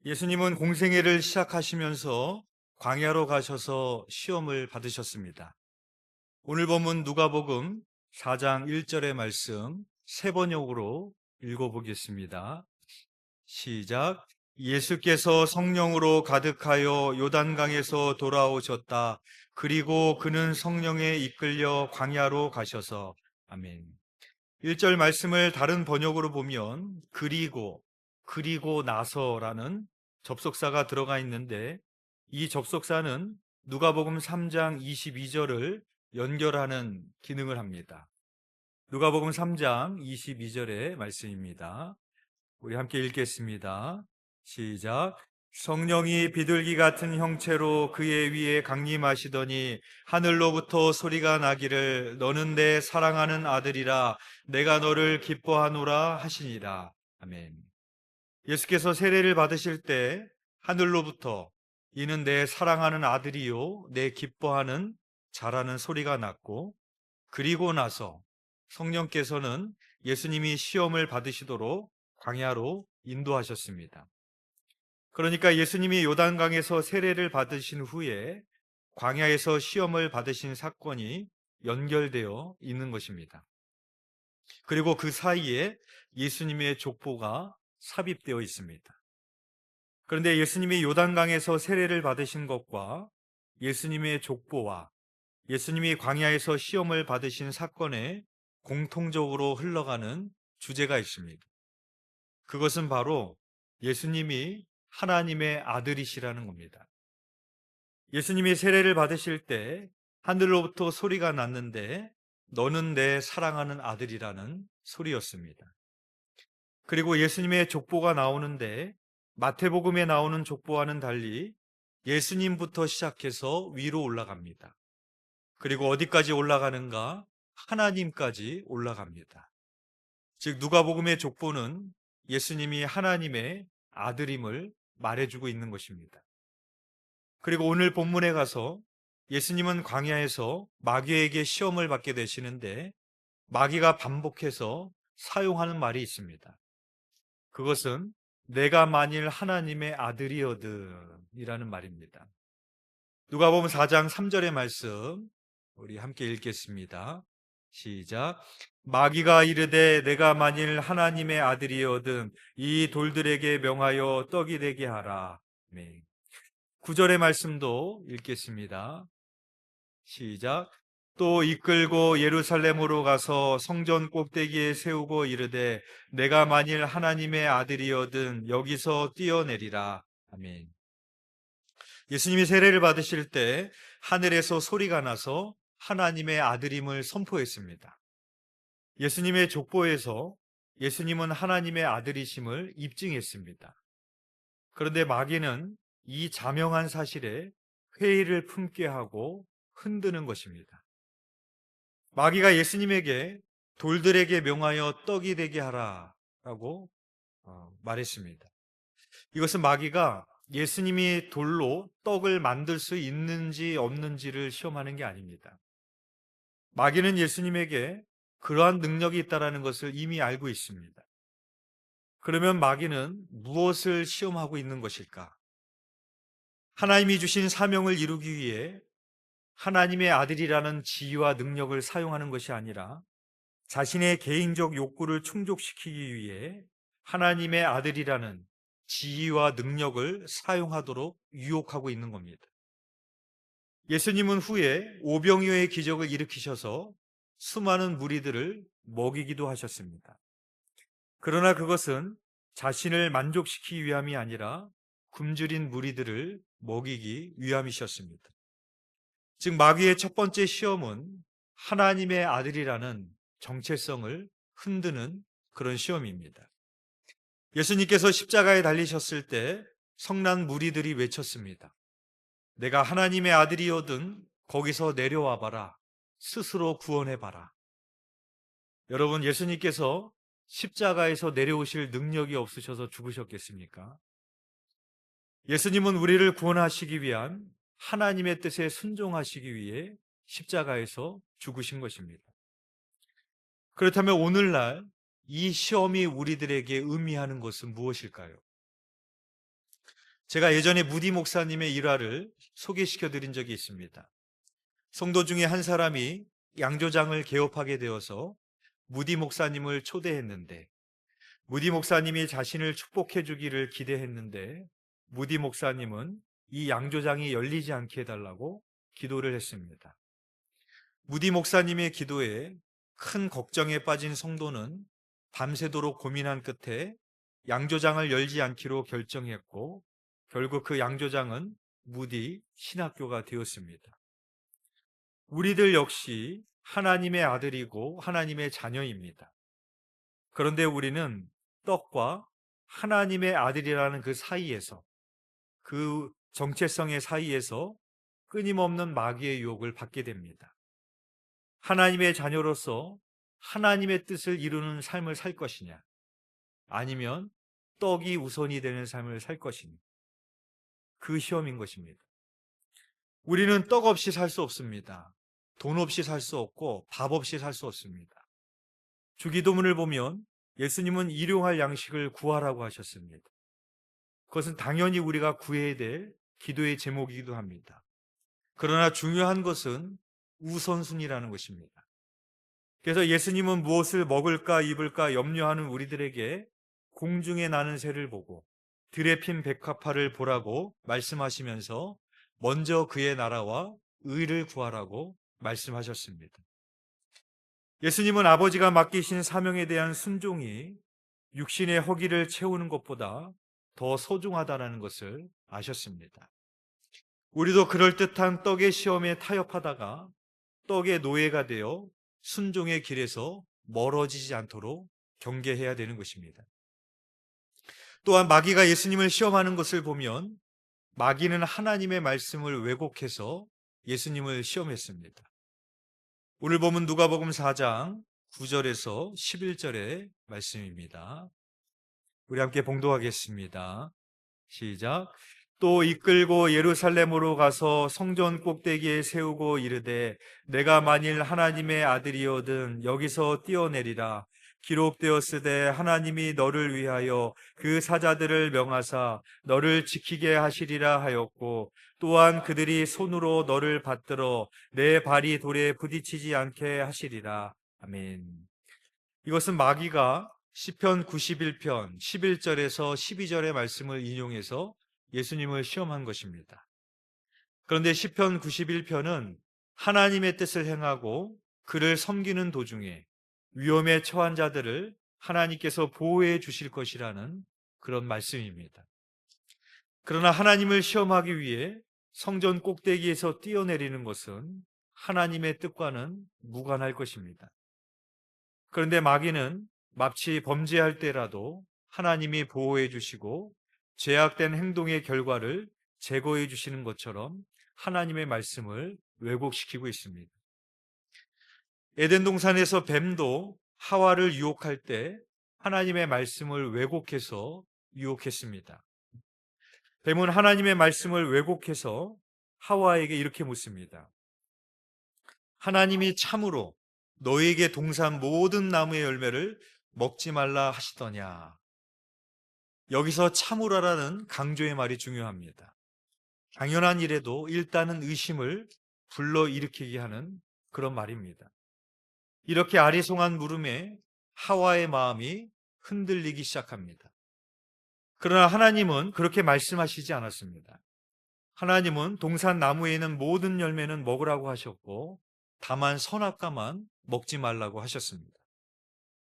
예수님은 공생애를 시작하시면서 광야로 가셔서 시험을 받으셨습니다. 오늘 본문 누가복음 4장 1절의 말씀 세 번역으로 읽어보겠습니다. 시작. 예수께서 성령으로 가득하여 요단강에서 돌아오셨다. 그리고 그는 성령에 이끌려 광야로 가셔서. 아멘. 1절 말씀을 다른 번역으로 보면 그리고 나서라는 접속사가 들어가 있는데, 이 접속사는 누가복음 3장 22절을 연결하는 기능을 합니다. 누가복음 3장 22절의 말씀입니다. 우리 함께 읽겠습니다. 시작. 성령이 비둘기 같은 형체로 그의 위에 강림하시더니 하늘로부터 소리가 나기를 너는 내 사랑하는 아들이라 내가 너를 기뻐하노라 하시니라. 아멘. 예수께서 세례를 받으실 때 하늘로부터 이는 내 사랑하는 아들이요 내 기뻐하는 자라는 소리가 났고, 그리고 나서 성령께서는 예수님이 시험을 받으시도록 광야로 인도하셨습니다. 그러니까 예수님이 요단강에서 세례를 받으신 후에 광야에서 시험을 받으신 사건이 연결되어 있는 것입니다. 그리고 그 사이에 예수님의 족보가 삽입되어 있습니다. 그런데 예수님이 요단강에서 세례를 받으신 것과 예수님의 족보와 예수님이 광야에서 시험을 받으신 사건에 공통적으로 흘러가는 주제가 있습니다. 그것은 바로 예수님이 하나님의 아들이시라는 겁니다. 예수님이 세례를 받으실 때 하늘로부터 소리가 났는데 너는 내 사랑하는 아들이라는 소리였습니다. 그리고 예수님의 족보가 나오는데 마태복음에 나오는 족보와는 달리 예수님부터 시작해서 위로 올라갑니다. 그리고 어디까지 올라가는가? 하나님까지 올라갑니다. 즉 누가복음의 족보는 예수님이 하나님의 아들임을 말해주고 있는 것입니다. 그리고 오늘 본문에 가서 예수님은 광야에서 마귀에게 시험을 받게 되시는데 마귀가 반복해서 사용하는 말이 있습니다. 그것은 내가 만일 하나님의 아들이거든 이라는 말입니다. 누가복음 4장 3절의 말씀 우리 함께 읽겠습니다. 시작. 마귀가 이르되 내가 만일 하나님의 아들이거든 이 돌들에게 명하여 떡이 되게 하라. 네. 9절의 말씀도 읽겠습니다. 시작. 또 이끌고 예루살렘으로 가서 성전 꼭대기에 세우고 이르되 내가 만일 하나님의 아들이거든 여기서 뛰어내리라. 아멘. 예수님이 세례를 받으실 때 하늘에서 소리가 나서 하나님의 아들임을 선포했습니다. 예수님의 족보에서 예수님은 하나님의 아들이심을 입증했습니다. 그런데 마귀는 이 자명한 사실에 회의를 품게 하고 흔드는 것입니다. 마귀가 예수님에게 돌들에게 명하여 떡이 되게 하라라고 말했습니다. 이것은 마귀가 예수님이 돌로 떡을 만들 수 있는지 없는지를 시험하는 게 아닙니다. 마귀는 예수님에게 그러한 능력이 있다는 것을 이미 알고 있습니다. 그러면 마귀는 무엇을 시험하고 있는 것일까? 하나님이 주신 사명을 이루기 위해 하나님의 아들이라는 지위와 능력을 사용하는 것이 아니라 자신의 개인적 욕구를 충족시키기 위해 하나님의 아들이라는 지위와 능력을 사용하도록 유혹하고 있는 겁니다. 예수님은 후에 오병이어의 기적을 일으키셔서 수많은 무리들을 먹이기도 하셨습니다. 그러나 그것은 자신을 만족시키기 위함이 아니라 굶주린 무리들을 먹이기 위함이셨습니다. 즉 마귀의 첫 번째 시험은 하나님의 아들이라는 정체성을 흔드는 그런 시험입니다. 예수님께서 십자가에 달리셨을 때 성난 무리들이 외쳤습니다. 내가 하나님의 아들이거든 거기서 내려와 봐라. 스스로 구원해 봐라. 여러분, 예수님께서 십자가에서 내려오실 능력이 없으셔서 죽으셨겠습니까? 예수님은 우리를 구원하시기 위한 하나님의 뜻에 순종하시기 위해 십자가에서 죽으신 것입니다. 그렇다면 오늘날 이 시험이 우리들에게 의미하는 것은 무엇일까요? 제가 예전에 무디 목사님의 일화를 소개시켜 드린 적이 있습니다. 성도 중에 한 사람이 양조장을 개업하게 되어서 무디 목사님을 초대했는데, 무디 목사님이 자신을 축복해 주기를 기대했는데, 무디 목사님은 이 양조장이 열리지 않게 해달라고 기도를 했습니다. 무디 목사님의 기도에 큰 걱정에 빠진 성도는 밤새도록 고민한 끝에 양조장을 열지 않기로 결정했고, 결국 그 양조장은 무디 신학교가 되었습니다. 우리들 역시 하나님의 아들이고 하나님의 자녀입니다. 그런데 우리는 떡과 하나님의 아들이라는 그 사이에서, 그 정체성의 사이에서 끊임없는 마귀의 유혹을 받게 됩니다. 하나님의 자녀로서 하나님의 뜻을 이루는 삶을 살 것이냐, 아니면 떡이 우선이 되는 삶을 살 것이냐, 그 시험인 것입니다. 우리는 떡 없이 살 수 없습니다. 돈 없이 살 수 없고 밥 없이 살 수 없습니다. 주기도문을 보면 예수님은 일용할 양식을 구하라고 하셨습니다. 그것은 당연히 우리가 구해야 될 기도의 제목이기도 합니다. 그러나 중요한 것은 우선순위라는 것입니다. 그래서 예수님은 무엇을 먹을까 입을까 염려하는 우리들에게 공중에 나는 새를 보고 들에 핀 백합화를 보라고 말씀하시면서 먼저 그의 나라와 의를 구하라고 말씀하셨습니다. 예수님은 아버지가 맡기신 사명에 대한 순종이 육신의 허기를 채우는 것보다 더 소중하다는 것을 아셨습니다. 우리도 그럴듯한 떡의 시험에 타협하다가 떡의 노예가 되어 순종의 길에서 멀어지지 않도록 경계해야 되는 것입니다. 또한 마귀가 예수님을 시험하는 것을 보면 마귀는 하나님의 말씀을 왜곡해서 예수님을 시험했습니다. 오늘 보면 누가복음 4장 9절에서 11절의 말씀입니다. 우리 함께 봉독하겠습니다. 시작. 또 이끌고 예루살렘으로 가서 성전 꼭대기에 세우고 이르되 내가 만일 하나님의 아들이거든 여기서 뛰어내리라. 기록되었으되 하나님이 너를 위하여 그 사자들을 명하사 너를 지키게 하시리라 하였고, 또한 그들이 손으로 너를 받들어 내 발이 돌에 부딪히지 않게 하시리라. 아멘. 이것은 마귀가 시편 91편 11절에서 12절의 말씀을 인용해서 예수님을 시험한 것입니다. 그런데 시편 91편은 하나님의 뜻을 행하고 그를 섬기는 도중에 위험에 처한 자들을 하나님께서 보호해 주실 것이라는 그런 말씀입니다. 그러나 하나님을 시험하기 위해 성전 꼭대기에서 뛰어내리는 것은 하나님의 뜻과는 무관할 것입니다. 그런데 마귀는 마치 범죄할 때라도 하나님이 보호해 주시고 죄악된 행동의 결과를 제거해 주시는 것처럼 하나님의 말씀을 왜곡시키고 있습니다. 에덴 동산에서 뱀도 하와를 유혹할 때 하나님의 말씀을 왜곡해서 유혹했습니다. 뱀은 하나님의 말씀을 왜곡해서 하와에게 이렇게 묻습니다. 하나님이 참으로 너에게 동산 모든 나무의 열매를 먹지 말라 하시더냐. 여기서 참으라라는 강조의 말이 중요합니다. 당연한 일에도 일단은 의심을 불러일으키게 하는 그런 말입니다. 이렇게 아리송한 물음에 하와의 마음이 흔들리기 시작합니다. 그러나 하나님은 그렇게 말씀하시지 않았습니다. 하나님은 동산 나무에 있는 모든 열매는 먹으라고 하셨고 다만 선악과만 먹지 말라고 하셨습니다.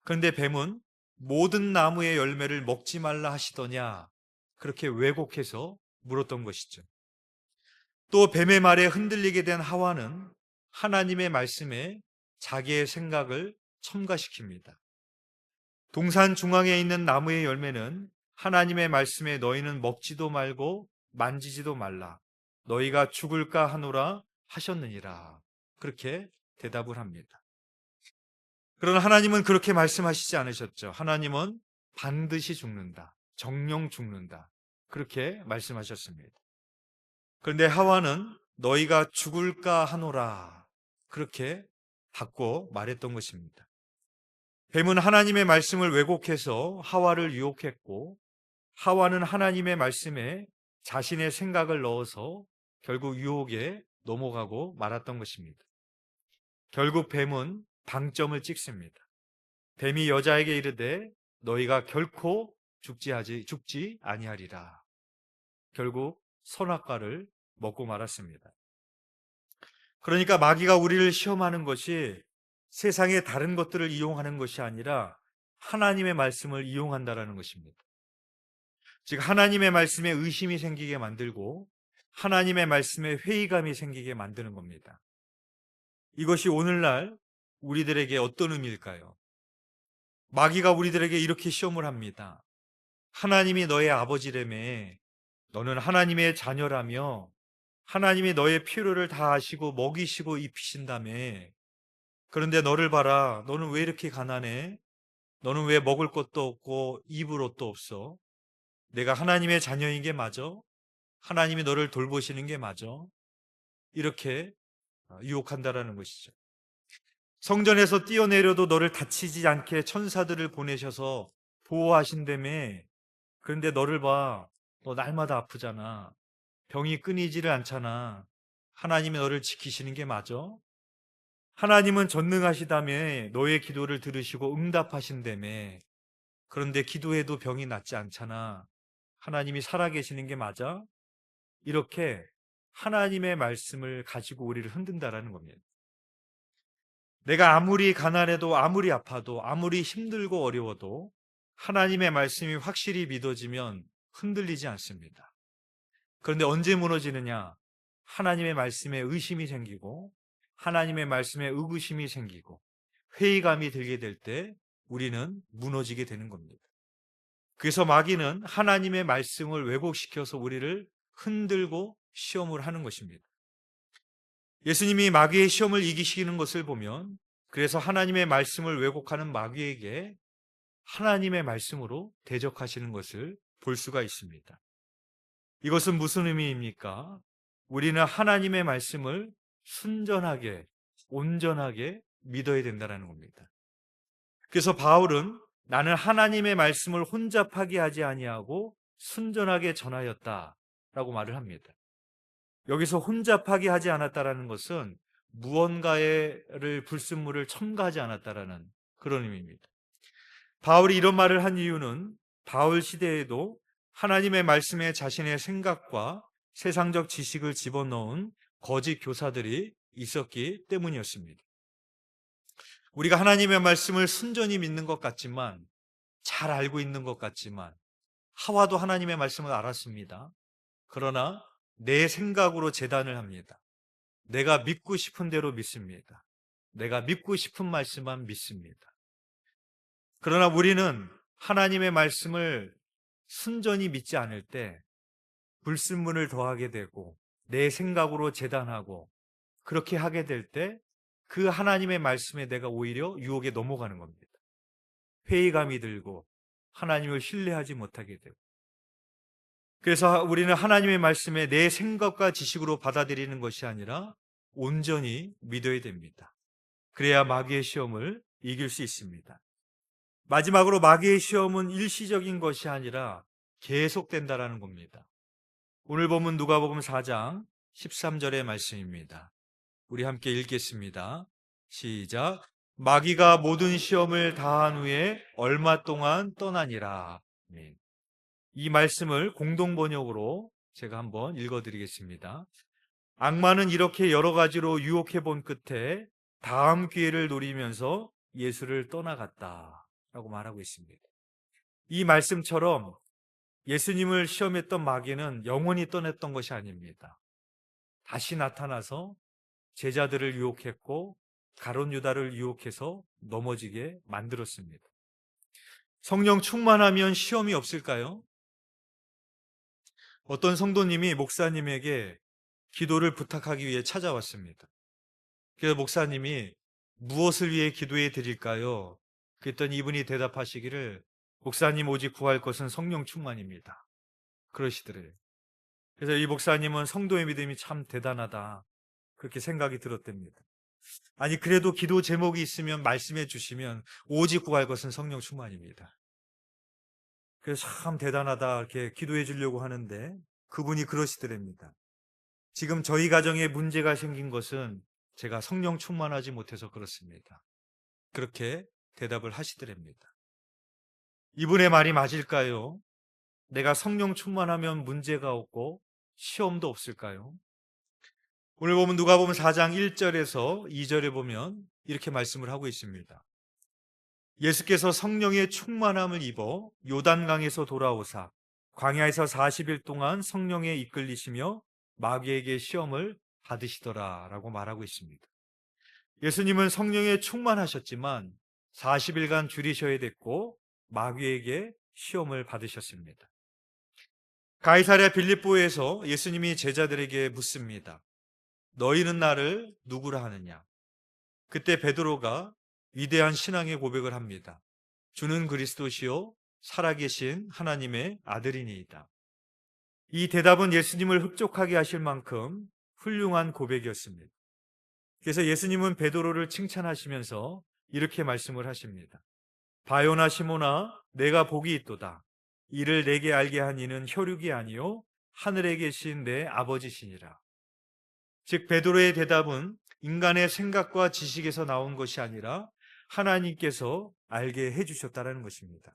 그런데 뱀은 모든 나무의 열매를 먹지 말라 하시더냐, 그렇게 왜곡해서 물었던 것이죠. 또 뱀의 말에 흔들리게 된 하와는 하나님의 말씀에 자기의 생각을 첨가시킵니다. 동산 중앙에 있는 나무의 열매는 하나님의 말씀에 너희는 먹지도 말고 만지지도 말라. 너희가 죽을까 하노라 하셨느니라. 그렇게 대답을 합니다. 그러나 하나님은 그렇게 말씀하시지 않으셨죠. 하나님은 반드시 죽는다. 정령 죽는다. 그렇게 말씀하셨습니다. 그런데 하와는 너희가 죽을까 하노라. 그렇게 바꿔 말했던 것입니다. 뱀은 하나님의 말씀을 왜곡해서 하와를 유혹했고, 하와는 하나님의 말씀에 자신의 생각을 넣어서 결국 유혹에 넘어가고 말았던 것입니다. 결국 뱀은 방점을 찍습니다. 뱀이 여자에게 이르되 너희가 결코 죽지 아니하리라. 결국 선악과를 먹고 말았습니다. 그러니까 마귀가 우리를 시험하는 것이 세상의 다른 것들을 이용하는 것이 아니라 하나님의 말씀을 이용한다라는 것입니다. 즉 하나님의 말씀에 의심이 생기게 만들고 하나님의 말씀에 회의감이 생기게 만드는 겁니다. 이것이 오늘날 우리들에게 어떤 의미일까요? 마귀가 우리들에게 이렇게 시험을 합니다. 하나님이 너의 아버지라며, 너는 하나님의 자녀라며, 하나님이 너의 필요를 다 아시고 먹이시고 입히신다며, 그런데 너를 봐라. 너는 왜 이렇게 가난해? 너는 왜 먹을 것도 없고 입을 옷도 없어? 내가 하나님의 자녀인 게 맞아? 하나님이 너를 돌보시는 게 맞아? 이렇게 유혹한다라는 것이죠. 성전에서 뛰어내려도 너를 다치지 않게 천사들을 보내셔서 보호하신다며. 그런데 너를 봐. 너 날마다 아프잖아. 병이 끊이지를 않잖아. 하나님이 너를 지키시는 게 맞아? 하나님은 전능하시다며 너의 기도를 들으시고 응답하신다며. 그런데 기도해도 병이 낫지 않잖아. 하나님이 살아계시는 게 맞아? 이렇게 하나님의 말씀을 가지고 우리를 흔든다라는 겁니다. 내가 아무리 가난해도 아무리 아파도 아무리 힘들고 어려워도 하나님의 말씀이 확실히 믿어지면 흔들리지 않습니다. 그런데 언제 무너지느냐? 하나님의 말씀에 의심이 생기고 하나님의 말씀에 의구심이 생기고 회의감이 들게 될 때 우리는 무너지게 되는 겁니다. 그래서 마귀는 하나님의 말씀을 왜곡시켜서 우리를 흔들고 시험을 하는 것입니다. 예수님이 마귀의 시험을 이기시는 것을 보면 그래서 하나님의 말씀을 왜곡하는 마귀에게 하나님의 말씀으로 대적하시는 것을 볼 수가 있습니다. 이것은 무슨 의미입니까? 우리는 하나님의 말씀을 순전하게, 온전하게 믿어야 된다는 겁니다. 그래서 바울은 나는 하나님의 말씀을 혼잡하게 하지 아니하고 순전하게 전하였다라고 말을 합니다. 여기서 혼잡하게 하지 않았다라는 것은 무언가를 불순물을 첨가하지 않았다라는 그런 의미입니다. 바울이 이런 말을 한 이유는 바울 시대에도 하나님의 말씀에 자신의 생각과 세상적 지식을 집어넣은 거짓 교사들이 있었기 때문이었습니다. 우리가 하나님의 말씀을 순전히 믿는 것 같지만, 잘 알고 있는 것 같지만, 하와도 하나님의 말씀을 알았습니다. 그러나 내 생각으로 재단을 합니다. 내가 믿고 싶은 대로 믿습니다. 내가 믿고 싶은 말씀만 믿습니다. 그러나 우리는 하나님의 말씀을 순전히 믿지 않을 때 불순물을 더하게 되고 내 생각으로 재단하고 그렇게 하게 될 때 그 하나님의 말씀에 내가 오히려 유혹에 넘어가는 겁니다. 회의감이 들고 하나님을 신뢰하지 못하게 되고, 그래서 우리는 하나님의 말씀에 내 생각과 지식으로 받아들이는 것이 아니라 온전히 믿어야 됩니다. 그래야 마귀의 시험을 이길 수 있습니다. 마지막으로 마귀의 시험은 일시적인 것이 아니라 계속된다라는 겁니다. 오늘 본문 누가복음 4장 13절의 말씀입니다. 우리 함께 읽겠습니다. 시작. 마귀가 모든 시험을 다한 후에 얼마 동안 떠나니라. 이 말씀을 공동 번역으로 제가 한번 읽어드리겠습니다. 악마는 이렇게 여러 가지로 유혹해 본 끝에 다음 기회를 노리면서 예수를 떠나갔다라고 말하고 있습니다. 이 말씀처럼 예수님을 시험했던 마귀는 영원히 떠났던 것이 아닙니다. 다시 나타나서 제자들을 유혹했고 가룟 유다를 유혹해서 넘어지게 만들었습니다. 성령 충만하면 시험이 없을까요? 어떤 성도님이 목사님에게 기도를 부탁하기 위해 찾아왔습니다. 그래서 목사님이 무엇을 위해 기도해 드릴까요? 그랬더니 이분이 대답하시기를 목사님 오직 구할 것은 성령 충만입니다. 그러시더래요. 그래서 이 목사님은 성도의 믿음이 참 대단하다 그렇게 생각이 들었답니다. 아니 그래도 기도 제목이 있으면 말씀해 주시면 오직 구할 것은 성령 충만입니다. 그래서 참 대단하다 이렇게 기도해 주려고 하는데 그분이 그러시더랍니다. 지금 저희 가정에 문제가 생긴 것은 제가 성령 충만하지 못해서 그렇습니다. 그렇게 대답을 하시더랍니다. 이분의 말이 맞을까요? 내가 성령 충만하면 문제가 없고 시험도 없을까요? 오늘 보면 누가복음 4장 1절에서 2절에 보면 이렇게 말씀을 하고 있습니다. 예수께서 성령의 충만함을 입어 요단강에서 돌아오사 광야에서 40일 동안 성령에 이끌리시며 마귀에게 시험을 받으시더라라고 말하고 있습니다. 예수님은 성령에 충만하셨지만 40일간 줄이셔야 됐고 마귀에게 시험을 받으셨습니다. 가이사랴 빌립보에서 예수님이 제자들에게 묻습니다. 너희는 나를 누구라 하느냐? 그때 베드로가 위대한 신앙의 고백을 합니다. 주는 그리스도시요 살아계신 하나님의 아들이니이다. 이 대답은 예수님을 흡족하게 하실 만큼 훌륭한 고백이었습니다. 그래서 예수님은 베드로를 칭찬하시면서 이렇게 말씀을 하십니다. 바요나 시모나 내가 복이 있도다. 이를 내게 알게 한 이는 혈육이 아니요 하늘에 계신 내 아버지시니라. 즉 베드로의 대답은 인간의 생각과 지식에서 나온 것이 아니라 하나님께서 알게 해주셨다는 것입니다.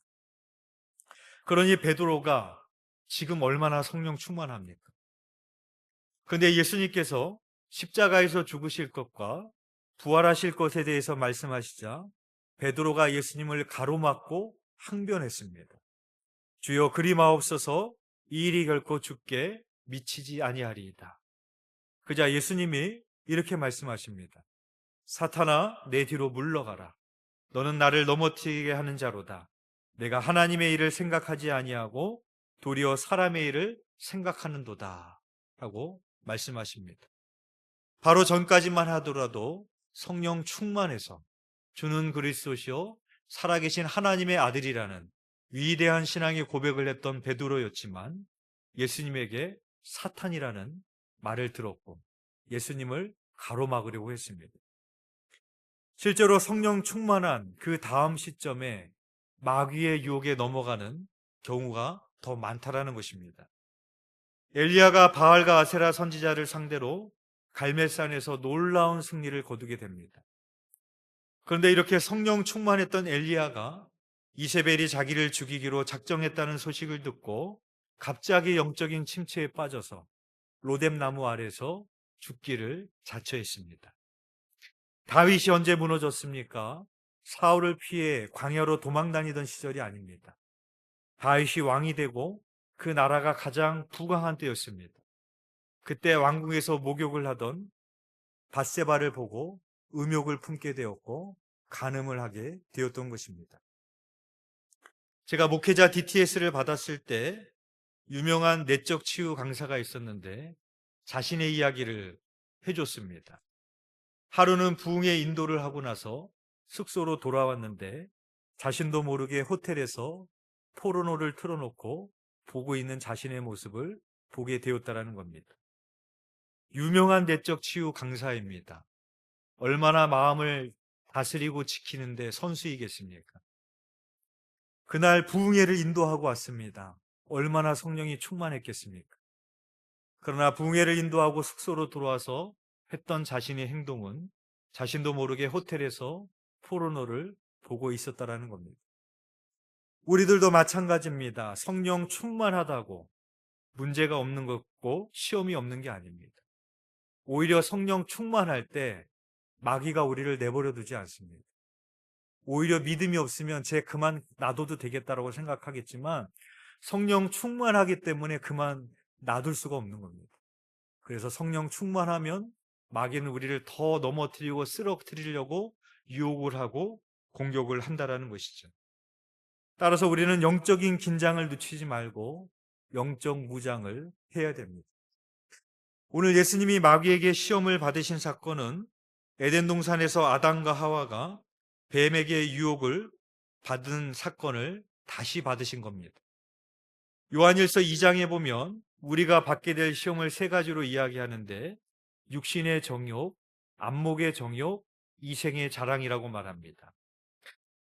그러니 베드로가 지금 얼마나 성령 충만합니까? 그런데 예수님께서 십자가에서 죽으실 것과 부활하실 것에 대해서 말씀하시자 베드로가 예수님을 가로막고 항변했습니다. 주여 그리 마옵소서, 이 일이 결코 죽게 미치지 아니하리이다. 그자 예수님이 이렇게 말씀하십니다. 사탄아 내 뒤로 물러가라. 너는 나를 넘어뜨리게 하는 자로다. 내가 하나님의 일을 생각하지 아니하고 도리어 사람의 일을 생각하는도다 라고 말씀하십니다. 바로 전까지만 하더라도 성령 충만해서 주는 그리스도시요 살아계신 하나님의 아들이라는 위대한 신앙의 고백을 했던 베드로였지만 예수님에게 사탄이라는 말을 들었고 예수님을 가로막으려고 했습니다. 실제로 성령 충만한 그 다음 시점에 마귀의 유혹에 넘어가는 경우가 더 많다라는 것입니다. 엘리야가 바알과 아세라 선지자를 상대로 갈멜산에서 놀라운 승리를 거두게 됩니다. 그런데 이렇게 성령 충만했던 엘리야가 이세벨이 자기를 죽이기로 작정했다는 소식을 듣고 갑자기 영적인 침체에 빠져서 로뎀나무 아래서 죽기를 자처했습니다. 다윗이 언제 무너졌습니까? 사울을 피해 광야로 도망다니던 시절이 아닙니다. 다윗이 왕이 되고 그 나라가 가장 부강한 때였습니다. 그때 왕궁에서 목욕을 하던 밧세바를 보고 음욕을 품게 되었고 간음을 하게 되었던 것입니다. 제가 목회자 DTS를 받았을 때 유명한 내적 치유 강사가 있었는데 자신의 이야기를 해줬습니다. 하루는 부흥의 인도를 하고 나서 숙소로 돌아왔는데 자신도 모르게 호텔에서 포르노를 틀어놓고 보고 있는 자신의 모습을 보게 되었다는 겁니다. 유명한 내적 치유 강사입니다. 얼마나 마음을 다스리고 지키는데 선수이겠습니까? 그날 부흥회를 인도하고 왔습니다. 얼마나 성령이 충만했겠습니까? 그러나 부흥회를 인도하고 숙소로 돌아와서 했던 자신의 행동은 자신도 모르게 호텔에서 포르노를 보고 있었다라는 겁니다. 우리들도 마찬가지입니다. 성령 충만하다고 문제가 없는 것고 시험이 없는 게 아닙니다. 오히려 성령 충만할 때 마귀가 우리를 내버려 두지 않습니다. 오히려 믿음이 없으면 쟤 그만 놔둬도 되겠다라고 생각하겠지만 성령 충만하기 때문에 그만 놔둘 수가 없는 겁니다. 그래서 성령 충만하면 마귀는 우리를 더 넘어뜨리고 쓰러뜨리려고 유혹을 하고 공격을 한다라는 것이죠. 따라서 우리는 영적인 긴장을 늦추지 말고 영적 무장을 해야 됩니다. 오늘 예수님이 마귀에게 시험을 받으신 사건은 에덴 동산에서 아담과 하와가 뱀에게 유혹을 받은 사건을 다시 받으신 겁니다. 요한일서 2장에 보면 우리가 받게 될 시험을 세 가지로 이야기하는데 육신의 정욕, 안목의 정욕, 이생의 자랑이라고 말합니다.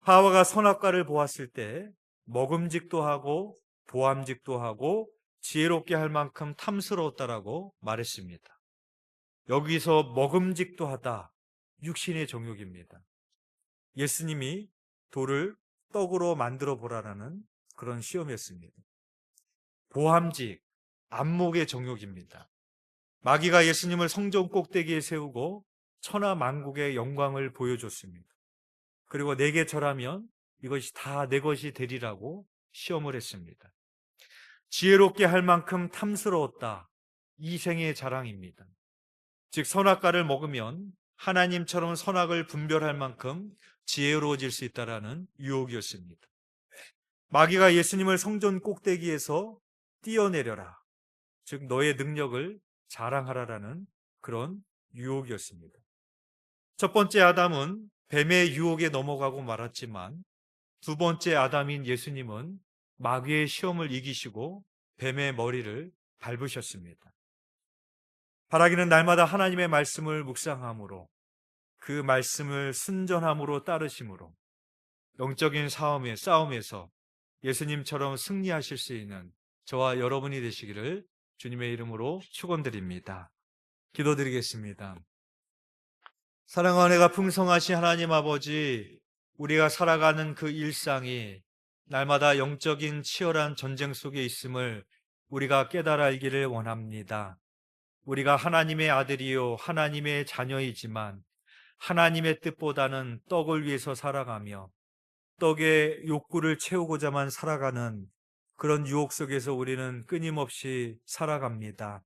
하와가 선악과를 보았을 때 먹음직도 하고 보암직도 하고 지혜롭게 할 만큼 탐스러웠다라고 말했습니다. 여기서 먹음직도 하다, 육신의 정욕입니다. 예수님이 돌을 떡으로 만들어 보라라는 그런 시험이었습니다. 보함직, 안목의 정욕입니다. 마귀가 예수님을 성전 꼭대기에 세우고 천하 만국의 영광을 보여줬습니다. 그리고 내게 절하면 이것이 다 내 것이 되리라고 시험을 했습니다. 지혜롭게 할 만큼 탐스러웠다. 이생의 자랑입니다. 즉 선악과를 먹으면 하나님처럼 선악을 분별할 만큼 지혜로워질 수 있다라는 유혹이었습니다. 마귀가 예수님을 성전 꼭대기에서 뛰어내려라, 즉 너의 능력을 자랑하라라는 그런 유혹이었습니다. 첫 번째 아담은 뱀의 유혹에 넘어가고 말았지만 두 번째 아담인 예수님은 마귀의 시험을 이기시고 뱀의 머리를 밟으셨습니다. 바라기는 날마다 하나님의 말씀을 묵상함으로, 그 말씀을 순전함으로 따르심으로 영적인 싸움에서 예수님처럼 승리하실 수 있는 저와 여러분이 되시기를 주님의 이름으로 축원드립니다. 기도드리겠습니다. 사랑하는 은혜가 풍성하신 하나님 아버지, 우리가 살아가는 그 일상이 날마다 영적인 치열한 전쟁 속에 있음을 우리가 깨달아 알기를 원합니다. 우리가 하나님의 아들이요 하나님의 자녀이지만 하나님의 뜻보다는 떡을 위해서 살아가며 떡의 욕구를 채우고자만 살아가는 그런 유혹 속에서 우리는 끊임없이 살아갑니다.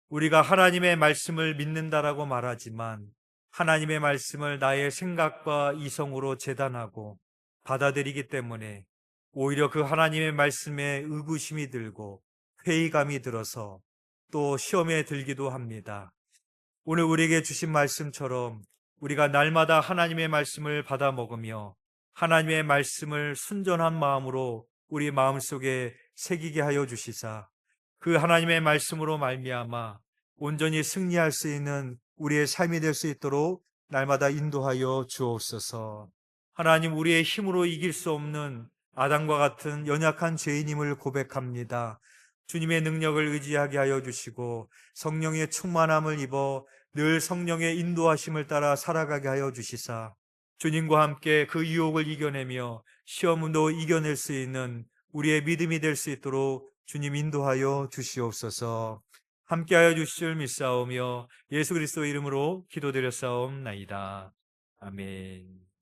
우리가 하나님의 말씀을 믿는다라고 말하지만 하나님의 말씀을 나의 생각과 이성으로 재단하고 받아들이기 때문에 오히려 그 하나님의 말씀에 의구심이 들고 회의감이 들어서 또 시험에 들기도 합니다. 오늘 우리에게 주신 말씀처럼 우리가 날마다 하나님의 말씀을 받아 먹으며 하나님의 말씀을 순전한 마음으로 우리 마음속에 새기게 하여 주시사 그 하나님의 말씀으로 말미암아 온전히 승리할 수 있는 우리의 삶이 될 수 있도록 날마다 인도하여 주옵소서. 하나님, 우리의 힘으로 이길 수 없는 아담과 같은 연약한 죄인임을 고백합니다. 주님의 능력을 의지하게 하여 주시고 성령의 충만함을 입어 늘 성령의 인도하심을 따라 살아가게 하여 주시사 주님과 함께 그 유혹을 이겨내며 시험도 이겨낼 수 있는 우리의 믿음이 될 수 있도록 주님 인도하여 주시옵소서. 함께하여 주실 줄 믿사오며 예수 그리스도 이름으로 기도드렸사옵나이다. 아멘.